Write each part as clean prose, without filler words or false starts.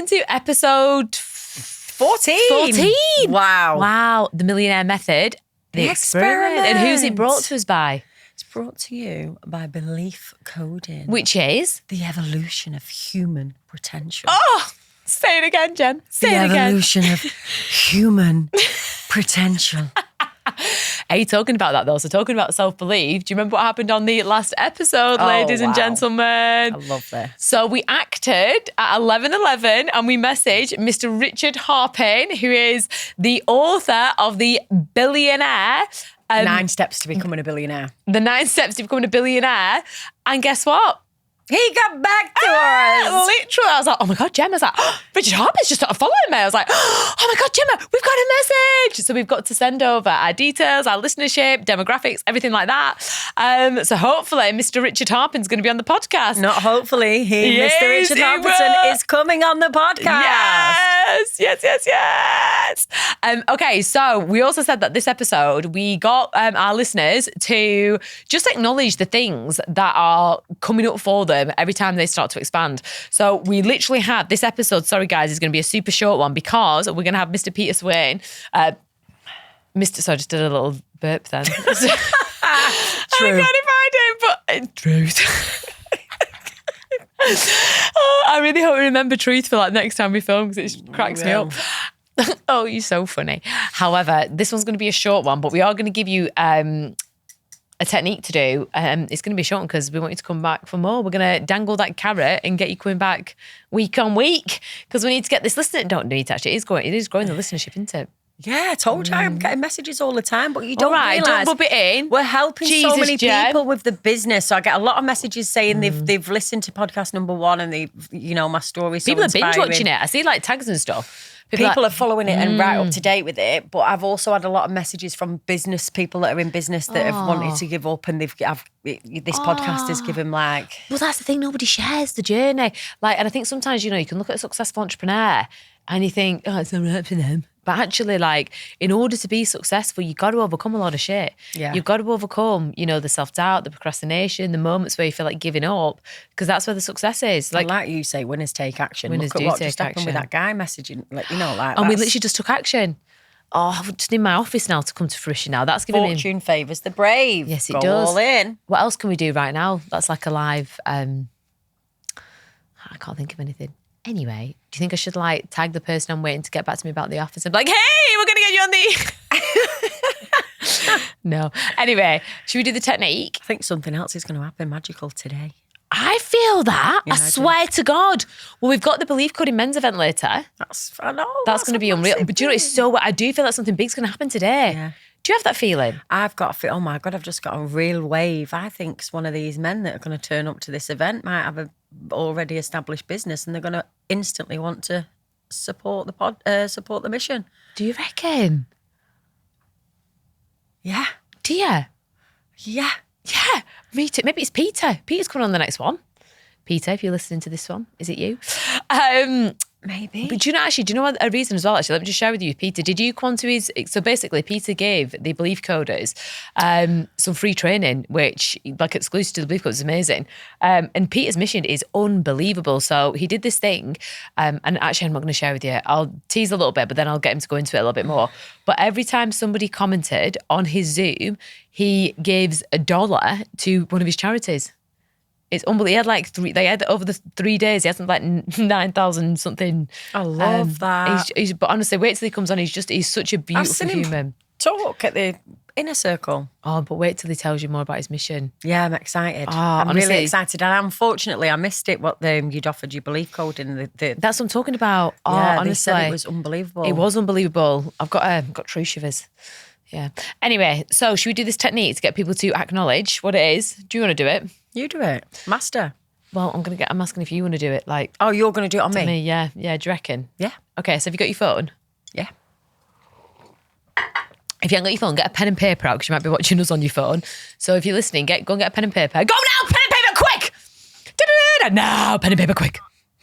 listen to episode 14. Wow. The Millionaire Method. The experiment. And who's it brought to us by? It's brought to you by belief coding. Which is? The evolution of human potential. Oh, say it again, Jen. Say it again. The evolution of human potential. Are you talking about that though? So talking about self-belief, do you remember what happened on the last episode, ladies and gentlemen? I love this. So we acted at 11:11 and we messaged Mr. Richard Harpin, who is the author of the Billionaire. 9 Steps to Becoming a Billionaire. The 9 Steps to Becoming a Billionaire. And guess what? He got back to us. Literally, I was like, oh my God, Gemma. I was like, oh, Richard Harpin's just started following me. I was like, oh my God, Gemma, we've got a message. So we've got to send over our details, our listenership, demographics, everything like that. So hopefully Mr. Richard Harpin's going to be on the podcast. Not hopefully. Yes, Mr. Richard Harpin is coming on the podcast. Yes. Okay, so we also said that this episode, we got our listeners to just acknowledge the things that are coming up for them every time they start to expand. So we literally had this episode, sorry guys, is going to be a super short one because we're going to have Mr. Peter Swain. Sorry, I just did a little burp then. True. I can't find it, but truth. I really hope we remember truth for like next time we film because it cracks me up. Oh, you're so funny. However, this one's going to be a short one, but we are going to give you a technique to do. It's going to be a short one because we want you to come back for more. We're going to dangle that carrot and get you coming back week on week because we need to get this listener. Don't need to actually. It is growing the listenership, isn't it? Yeah, I told you I'm getting messages all the time, but you don't realise. Don't rub it in. We're helping so many people with the business. So I get a lot of messages saying they've listened to podcast number 1 and my stories. People are binge watching it. I see like tags and stuff. People are following it and right up to date with it. But I've also had a lot of messages from business people that are in business that have wanted to give up, and this podcast has given Well, that's the thing. Nobody shares the journey. And I think sometimes you can look at a successful entrepreneur and you think, oh, it's not right for them. But actually, in order to be successful, you've got to overcome a lot of shit. Yeah. You've got to overcome, the self-doubt, the procrastination, the moments where you feel like giving up, because that's where the success is. Like you say, winners take action. Look at what just happened with that guy messaging, And we literally just took action. Oh, I just need my office now to come to fruition now. That's giving Fortune favours the brave. Yes, it Go does. all in. What else can we do right now? That's like a live, I can't think of anything. Anyway, do you think I should tag the person I'm waiting to get back to me about the office and be like, hey, we're going to get you on the... No. Anyway, should we do the technique? I think something else is going to happen magical today. I feel that. Yeah, I swear to God. Well, we've got the Belief Coding men's event later. I know. That's going to be unreal. But do you know, it's so... I do feel like something big's going to happen today. Yeah. Do you have that feeling? I've got a feel, oh my God, I've just got a real wave. I think it's one of these men that are going to turn up to this event might have a already established business and they're going to instantly want to support the mission. Do you reckon? Yeah. Do you? Yeah. Yeah. Me too. Maybe it's Peter. Peter's coming on the next one. Peter, if you're listening to this one, is it you? Maybe. But do you know what a reason as well, actually? Let me just share with you, Peter. Did you come onto his... So basically, Peter gave the Belief Coders some free training, which, exclusive to the Belief Coders, is amazing. And Peter's mission is unbelievable. So he did this thing, and actually I'm not going to share with you. I'll tease a little bit, but then I'll get him to go into it a little bit more. But every time somebody commented on his Zoom, he gives $1 to one of his charities. It's unbelievable. They had over the 3 days, he has 9,000 something. I love that. But honestly, wait till he comes on. He's such a beautiful human. Talk at the inner circle. Oh, but wait till he tells you more about his mission. Yeah, I'm excited. I'm honestly, really excited. And unfortunately, I missed it. What you'd offered you belief coding. That's what I'm talking about. Oh, yeah, honestly, they said it was unbelievable. It was unbelievable. I've got true shivers. Yeah. Anyway, so should we do this technique to get people to acknowledge what it is? Do you want to do it? You do it. Master. Well, I'm asking if you want to do it. Oh, you're going to do it on me? Yeah. Yeah, do you reckon? Yeah. Okay, so have you got your phone? Yeah. If you haven't got your phone, get a pen and paper out because you might be watching us on your phone. So if you're listening, go and get a pen and paper. Go now, pen and paper, quick! Da-da-da-da. Now, pen and paper, quick. Do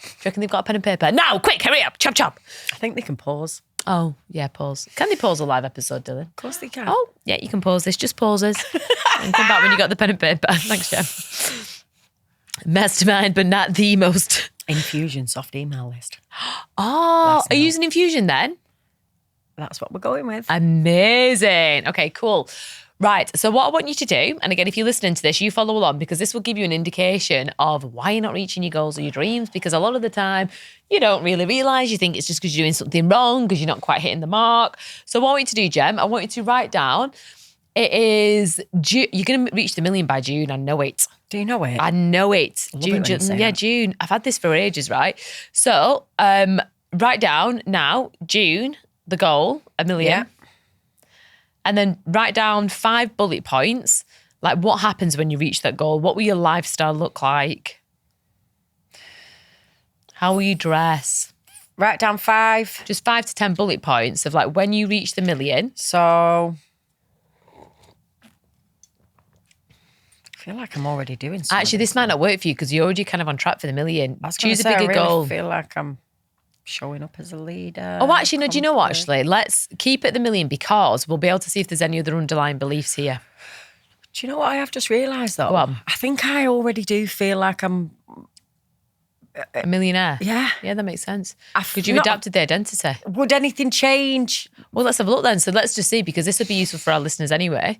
you reckon they've got a pen and paper? Now, quick, hurry up, chop, chop. I think they can pause. Oh, yeah, pause. Can they pause a live episode, Dylan? Of course they can. Oh, yeah, you can pause this. Just pause this. And come back when you got the pen and paper. Thanks, Jem. Mastermind, but not the most. Infusion soft email list. Oh, Last are you note. using infusion then? That's what we're going with. Amazing. Okay, cool. Right. So what I want you to do, and again, if you're listening to this, you follow along because this will give you an indication of why you're not reaching your goals or your dreams. Because a lot of the time, you don't really realize. You think it's just because you're doing something wrong, because you're not quite hitting the mark. So what I want you to do, Jem, I want you to write down. It is June. You're going to reach the million by June. I know it. Do you know it? I know it. love it when you say that. June. I've had this for ages, right? So write down now, June, the goal, 1 million. Yeah. And then write down 5 bullet points. Like what happens when you reach that goal? What will your lifestyle look like? How will you dress? Write down 5. Just 5 to 10 bullet points of like when you reach the million. So I feel like I'm already doing something. Actually, this might not work for you because you're already kind of on track for the million. I was gonna Choose a say, bigger I really goal. feel like I'm showing up as a leader. Oh, actually, no, do you know what, confident. actually? Let's keep it the million because we'll be able to see if there's any other underlying beliefs here. Do you know what I have just realised though? Go on. I think I already do feel like I'm, A millionaire. yeah. Yeah, that makes sense. I've Because you've not- adapted the identity. Would anything change? Well, let's have a look then. So let's just see, because this will be useful for our listeners anyway.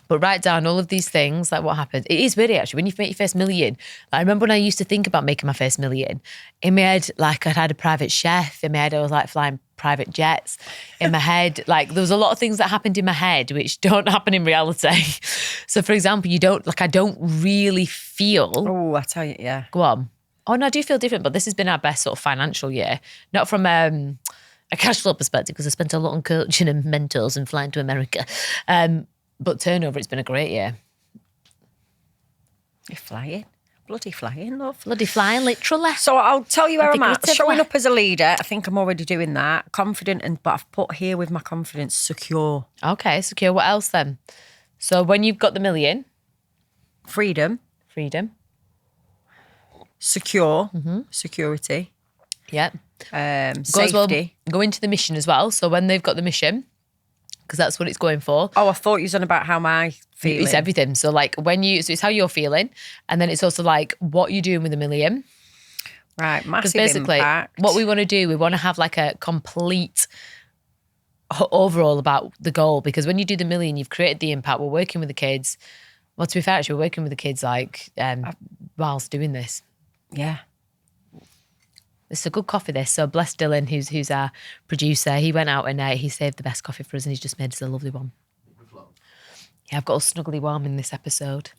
But write down all of these things, like what happened. It is weird, actually, when you make your first million. Like, I remember when I used to think about making my first million. In my head, like I'd had a private chef. In my head, I was like flying private jets. In my head, like there was a lot of things that happened in my head which don't happen in reality. So for example, I don't really feel... Oh, I tell you, yeah. Go on. Oh, no, I do feel different, but this has been our best sort of financial year. Not from a cash flow perspective, because I spent a lot on coaching and mentors and flying to America. But turnover, it's been a great year. You're flying. Bloody flying, love. Bloody flying, literally. So I'll tell you where I'm at. Figuratively. Showing up as a leader, I think I'm already doing that. Confident, but I've put here with my confidence, secure. Okay, secure. What else then? So when you've got the million, Freedom, freedom. secure, security, Yeah. Go as well, safety. go into the mission as well. So when they've got the mission, because that's what it's going for. Oh, I thought you was on about how my feeling. It's everything. So like so it's how you're feeling. And then it's also like what you're doing with the million. Right, Because massive basically impact. what we want to do, we want to have like a complete overall about the goal. Because when you do the million, you've created the impact. We're working with the kids. Well, to be fair, actually, we're working with the kids like whilst doing this. Yeah. It's a good coffee, this. So bless Dylan, who's our producer. He went out and he saved the best coffee for us and he's just made us a lovely one. Yeah, I've got us snuggly warm in this episode.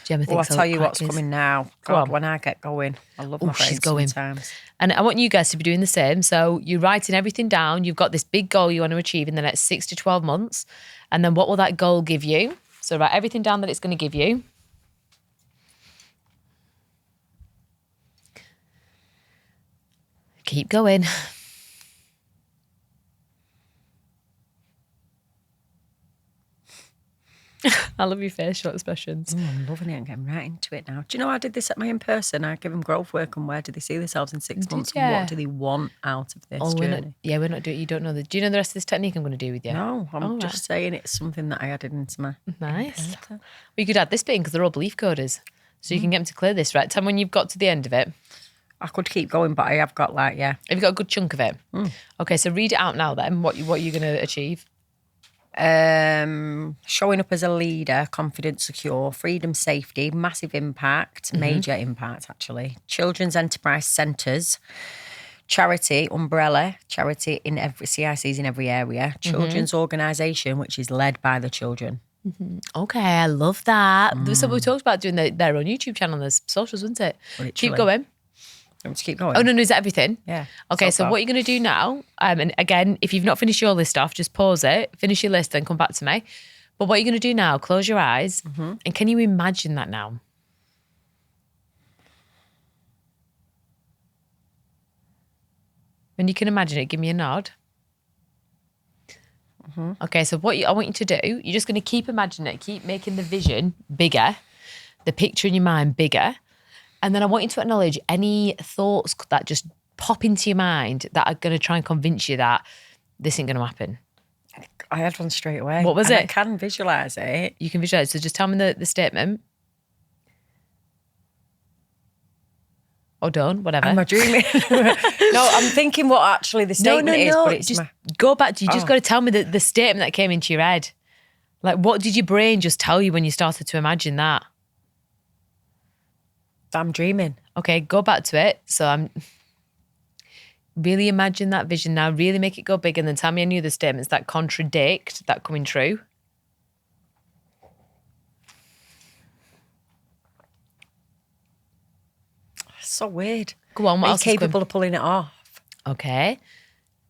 Gemma Well, I'll thinks tell you what's crackers. coming now. Go God, on. when I get going, I love my she's brain going. sometimes. And I want you guys to be doing the same. So you're writing everything down. You've got this big goal you want to achieve in the next 6 to 12 months. And then what will that goal give you? So write everything down that it's going to give you. Keep going. I love your facial expressions. I'm loving it and getting right into it now. Do you know I did this at my in-person? I give them growth work and where do they see themselves in 6 months and ya? what do they want out of this We're journey? we're not doing. You don't know the. Do you know the rest of this technique I'm going to do with you? No, I'm Oh, just saying it's something that I added into my... Nice. Well, you could add this bit because they're all belief coders, so you can get them to clear this. Right, tell me when you've got to the end of it. I could keep going, but I have got like, yeah. Have you got a good chunk of it? Okay, so read it out now. Then what you're going to achieve? Showing up as a leader, confident, secure, freedom, safety, massive impact, major impact actually. Children's enterprise centres, charity, umbrella, charity in every CICs in every area, children's organisation, which is led by the children. Okay, I love that. So we talked about doing their own YouTube channel and their socials, wasn't it? Literally. Keep going. You want me to keep going? Oh, no, is that everything? Yeah. Okay, So so far. what you're going to do now, and again, if you've not finished your list off, just pause it, finish your list, then come back to me. But what you're going to do now, close your eyes, and can you imagine that now? When you can imagine it, give me a nod. Okay, so I want you to do, you're just going to keep imagining it, keep making the vision bigger, the picture in your mind bigger. And then I want you to acknowledge any thoughts that just pop into your mind that are going to try and convince you that this ain't going to happen. I had one straight away. What was And it? I can visualise it. You can visualize. So just tell me the statement. or don't, whatever. Am I dreaming? No, I'm thinking what actually the statement is, but it's just go back to, you just got to tell me the statement that came into your head. Like, what did your brain just tell you when you started to imagine that? I'm dreaming. Okay, go back to it. So I'm really imagine that vision now, really make it go big, and then tell me any other statements that contradict that coming true. So weird. Go on, what Are you else is capable of pulling it off? Okay.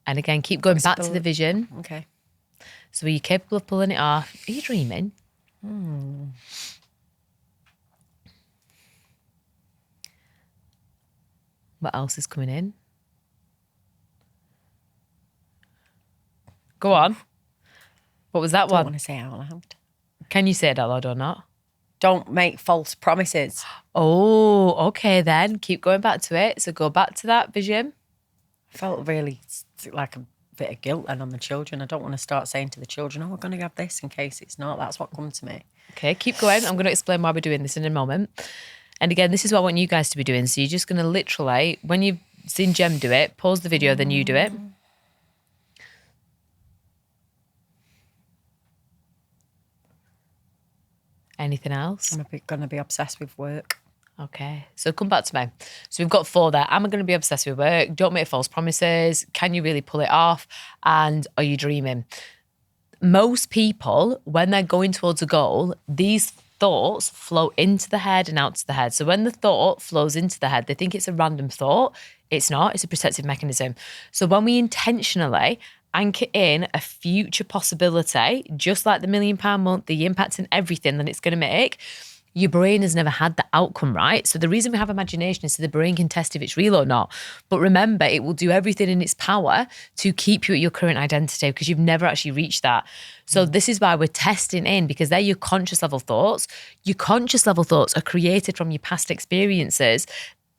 And again, keep going back to the vision. Okay. So are you capable of pulling it off? Are you dreaming? What else is coming in? Go on. What was that I don't one? want to say it out loud. Can you say it out loud or not? Don't make false promises. Oh, okay then. Keep going back to it. So go back to that vision. I felt really like a bit of guilt then on the children. I don't want to start saying to the children, oh, we're going to have this in case it's not. That's what come to me. Okay, keep going. I'm going to explain why we're doing this in a moment. And again, this is what I want you guys to be doing. So you're just going to literally, when you've seen Jem do it, pause the video, then you do it. Anything else? I'm going to be obsessed with work. Okay, so come back to me. So we've got 4 there. Am I going to be obsessed with work? Don't make false promises. Can you really pull it off? And are you dreaming? Most people, when they're going towards a goal, these thoughts flow into the head and out to the head. So when the thought flows into the head, they think it's a random thought. It's not. It's a protective mechanism. So when we intentionally anchor in a future possibility, just like the £1 million month, the impact and everything that it's going to make, your brain has never had the outcome right. So the reason we have imagination is so the brain can test if it's real or not. But remember, it will do everything in its power to keep you at your current identity because you've never actually reached that. So this is why we're testing in, because they're your conscious level thoughts. Your conscious level thoughts are created from your past experiences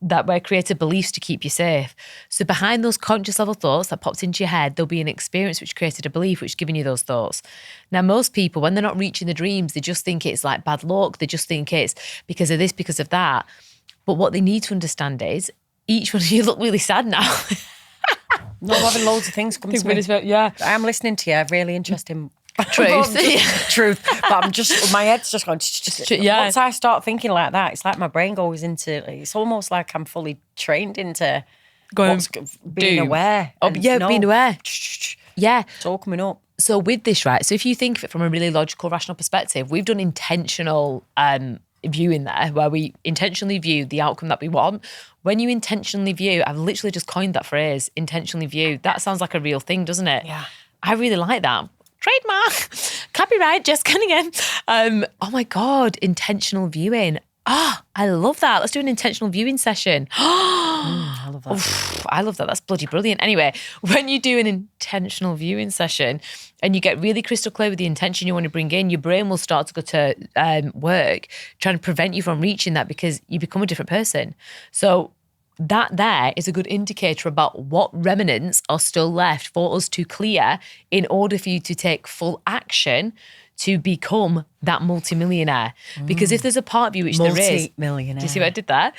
that were created beliefs to keep you safe. So behind those conscious level thoughts that popped into your head, there'll be an experience which created a belief which giving you those thoughts. Now, most people, when they're not reaching the dreams, they just think it's like bad luck. They just think it's because of this, because of that. But what they need to understand is each one of you look really sad now. Not having loads of things come to me. Yeah. I am listening to you, really interesting. Truth. Truth. But I'm just, my head's just going, yeah. Once I start thinking like that, it's like my brain goes into, it's almost like I'm fully trained into being aware. Oh, yeah, being aware. Yeah. It's all coming up. So with this, right, so if you think of it from a really logical, rational perspective, we've done intentional viewing there, where we intentionally view the outcome that we want. When you intentionally view, I've literally just coined that phrase, intentionally view. That sounds like a real thing, doesn't it? Yeah. I really like that. Trademark, copyright, Jess Cunningham. Oh my God, intentional viewing. I love that. Let's do an intentional viewing session. I love that. Oof, I love that. That's bloody brilliant. Anyway, when you do an intentional viewing session and you get really crystal clear with the intention you want to bring in, your brain will start to go to work, trying to prevent you from reaching that because you become a different person. So that there is a good indicator about what remnants are still left for us to clear in order for you to take full action to become that multimillionaire. Because if there's a part of you which there is, multi-millionaire. do you see what I did there?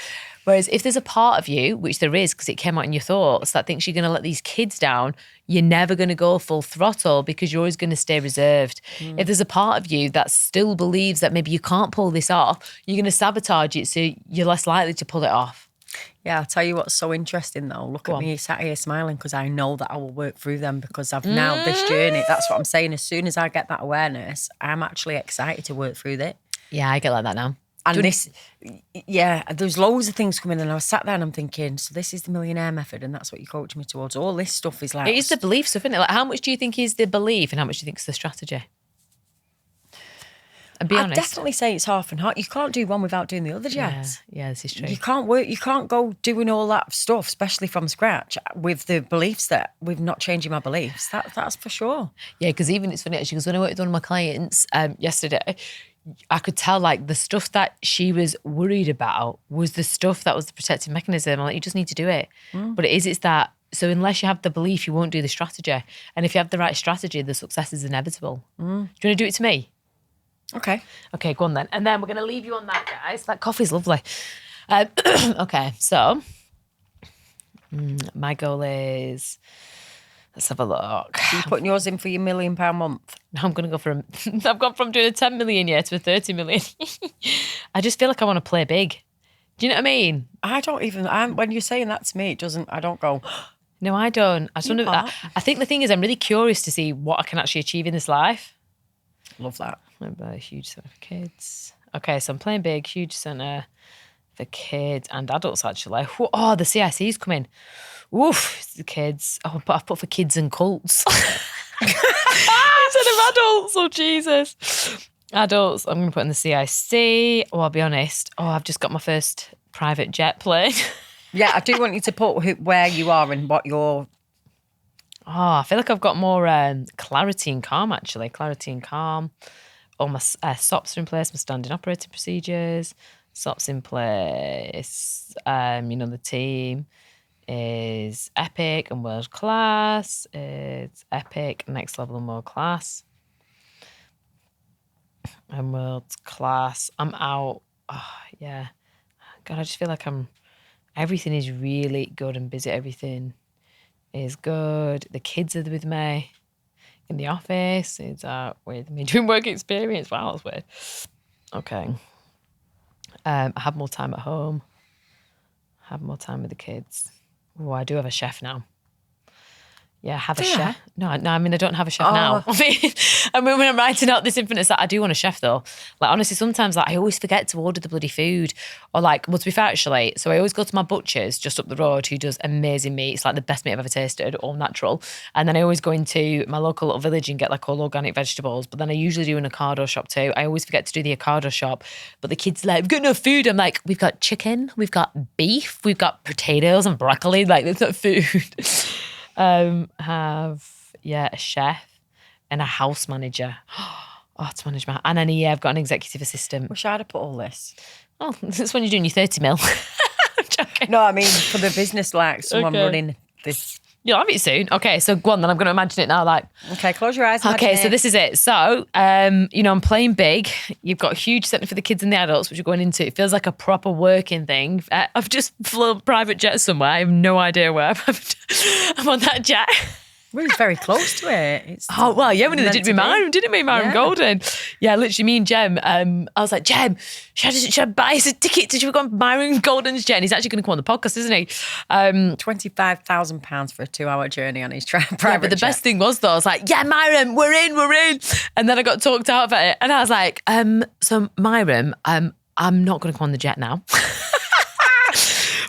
Whereas if there's a part of you, which there is because it came out in your thoughts, that thinks you're going to let these kids down, you're never going to go full throttle because you're always going to stay reserved. If there's a part of you that still believes that maybe you can't pull this off, you're going to sabotage it so you're less likely to pull it off. Yeah, I'll tell you what's so interesting though. Look at me sat here smiling because I know that I will work through them because I've now this journey. That's what I'm saying. As soon as I get that awareness, I'm actually excited to work through it. Yeah, I get like that now. And there's loads of things coming and I was sat there and I'm thinking, so this is the Millionaire Method and that's what you coach me towards. All this stuff is like... It is the belief stuff, isn't it? Like, how much do you think is the belief and how much do you think is the strategy? And be honest. I'd definitely say it's half and half. You can't do one without doing the other, Jess. Yeah, this is true. You can't go doing all that stuff, especially from scratch, with the beliefs that with not changing my beliefs. That's for sure. Yeah, because even it's funny actually, because when I worked with one of my clients yesterday, I could tell like the stuff that she was worried about was the stuff that was the protective mechanism. I'm like, you just need to do it. But it's that. So unless you have the belief, you won't do the strategy. And if you have the right strategy, the success is inevitable. Do you want to do it to me? Okay, go on then. And then we're going to leave you on that, guys. That coffee's lovely. Okay, so My goal is, let's have a look. Are you putting yours in for your £1 million month? I'm going to go from, I've gone from doing a 10 million year to a 30 million. I just feel like I want to play big. Do you know what I mean? I don't even, when you're saying that to me, I don't go, No, I don't. I just wonder, I think the thing is, I'm really curious to see what I can actually achieve in this life. love that. A huge centre for kids. Okay, so I'm playing big, huge centre for kids and adults, actually. Oh, the CIC's coming. Oof, it's the kids. Oh, but I've put for kids and cults. Instead of adults. Oh, Jesus. Adults, I'm going to put in the CIC. Oh, I'll be honest. Oh, I've just got my first private jet plane. Yeah, I do want you to put where you are and what you're... Oh, I feel like I've got more clarity and calm, actually. Clarity and calm. All my SOPs are in place, my standing operating procedures. SOPs in place. The team is epic and world class. It's epic, next level and world class. And world class. I'm out. Oh, yeah. God, I just feel like everything is really good and busy. Everything is good. The kids are with me in the office. It's out with me doing work experience. Wow, that's weird. Okay. I have more time at home. Have more time with the kids. Oh, I do have a chef now. Yeah, I have a chef. No, I mean, I don't have a chef now. I mean, when I'm writing out this infinite set, I do want a chef though. Like, honestly, sometimes I always forget to order the bloody food. Or to be fair, actually, so I always go to my butcher's just up the road who does amazing meat. It's like the best meat I've ever tasted, all natural. And then I always go into my local little village and get like all organic vegetables. But then I usually do an Ocado shop too. I always forget to do the Ocado shop. But the kids are like, we've got no food. I'm like, we've got chicken, we've got beef, we've got potatoes and broccoli. Like, there's not food. A chef and a house manager. Oh, to manage my... And then, I've got an executive assistant. Wish I'd have put all this. Oh, that's when you're doing your 30 mil. I'm joking. No, I mean, for the business, like someone running this... You'll have it soon. Okay, so go on then. I'm going to imagine it now. Okay, close your eyes. Okay, so this is it. So, I'm playing big. You've got a huge centre for the kids and the adults, which you're going into. It feels like a proper working thing. I've just flown private jet somewhere. I have no idea where. I'm on that jet. We're very close to it. We did with Myron, didn't we? Myron Golden. Yeah, literally me and Jem. I was like, Jem, should I buy us a ticket to go on Myron Golden's jet? And he's actually going to come on the podcast, isn't he? £25,000 for a 2-hour journey on his private jet. But the best thing was though, I was like, yeah, Myron, we're in. And then I got talked out about it. And I was like, so Myron, I'm not going to come on the jet now.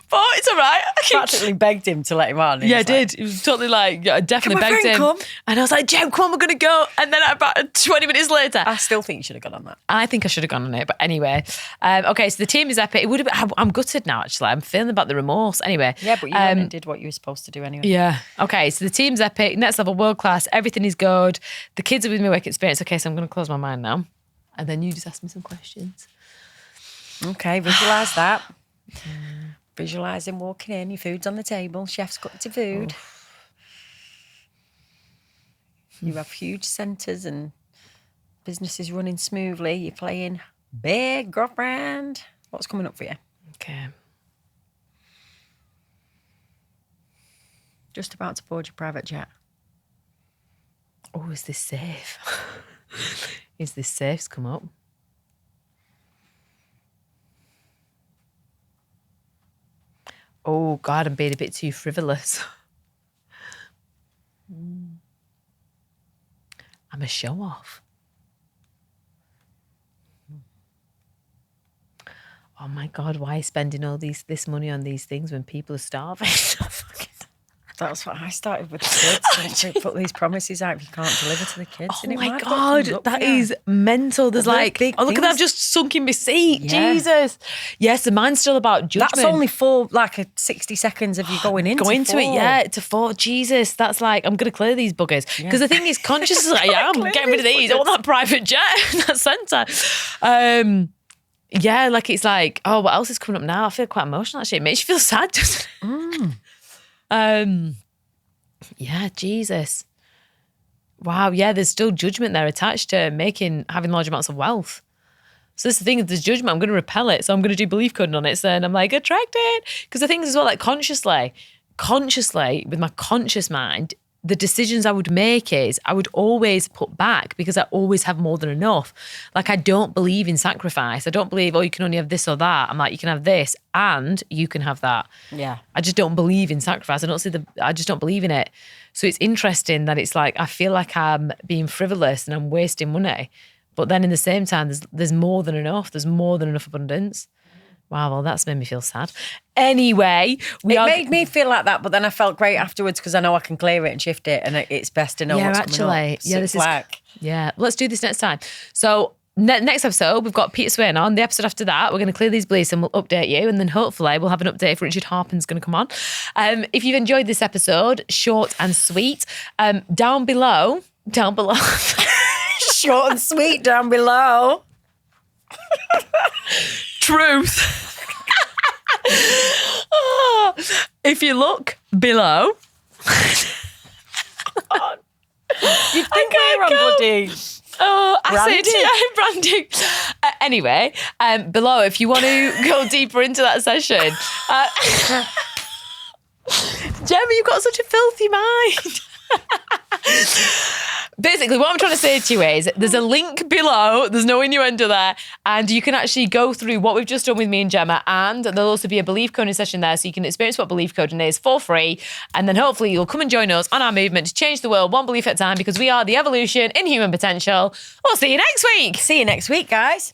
But it's all right. I practically begged him to let him on. Yeah, I did. It was totally I definitely begged him. Come? And I was like, Jem, come on, we're going to go. And then about 20 minutes later. I still think you should have gone on that. I think I should have gone on it. But anyway. Okay, so the team is epic. It would have been, I'm gutted now, actually. I'm feeling about the remorse. Anyway. Yeah, but you went and did what you were supposed to do anyway. Yeah. Okay, so the team's epic. Next level, world class. Everything is good. The kids are with me work experience. Okay, so I'm going to close my mind now. And then you just ask me some questions. Okay, visualise that. Visualising walking in, your food's on the table, chef's cooked your food. You have huge centres and business is running smoothly. You're playing big, girlfriend. What's coming up for you? Okay. Just about to board your private jet. Oh, is this safe? Is this safe's come up? Oh, God, I'm being a bit too frivolous. I'm a show-off. Oh, my God, why spending all this money on these things when people are starving? That's what I started with the kids. So put these promises out if you can't deliver to the kids. Oh my God, that is mental. There's look at that, I've just sunk in my seat. Yeah. Jesus. Yes, and mine's still about judgment. That's only for 60 seconds of you going into it, yeah, to 4. Jesus, that's I'm going to clear these buggers. Because the thing is, consciously, I am getting rid of these. All that private jet, that centre. Yeah, it's oh, what else is coming up now? I feel quite emotional, actually. It makes you feel sad, doesn't it? Yeah, Jesus. Wow, yeah, there's still judgment there attached to having large amounts of wealth. So this is the thing, there's judgment, I'm going to repel it, so I'm going to do belief coding on it, so then I'm attracted. Because the thing is as well, consciously, consciously, with my conscious mind, the decisions I would make is I would always put back because I always have more than enough. Like, I don't believe in sacrifice. I don't believe, you can only have this or that. I'm like, you can have this and you can have that. Yeah. I just don't believe in sacrifice. I just don't believe in it. So it's interesting that it's like, I feel like I'm being frivolous and I'm wasting money. But then in the same time, there's more than enough. There's more than enough abundance. Wow, well, that's made me feel sad. Anyway, it made me feel like that, but then I felt great afterwards because I know I can clear it and shift it, and it's best to know what's coming up. So let's do this next time. So next episode, we've got Peter Swain on. The episode after that, we're going to clear these beliefs and we'll update you, and then hopefully we'll have an update if Richard Harpin's going to come on. If you've enjoyed this episode, short and sweet, down below, short and sweet down below. Truth. If you look below. You think we're on bloody branding. Anyway, below, if you want to go deeper into that session. Gemma, you've got such a filthy mind. Basically, what I'm trying to say to you is there's a link below. There's no innuendo there. And you can actually go through what we've just done with me and Gemma. And there'll also be a belief coding session there. So you can experience what belief coding is for free. And then hopefully you'll come and join us on our movement to change the world one belief at a time, because we are the evolution in human potential. We'll see you next week. See you next week, guys.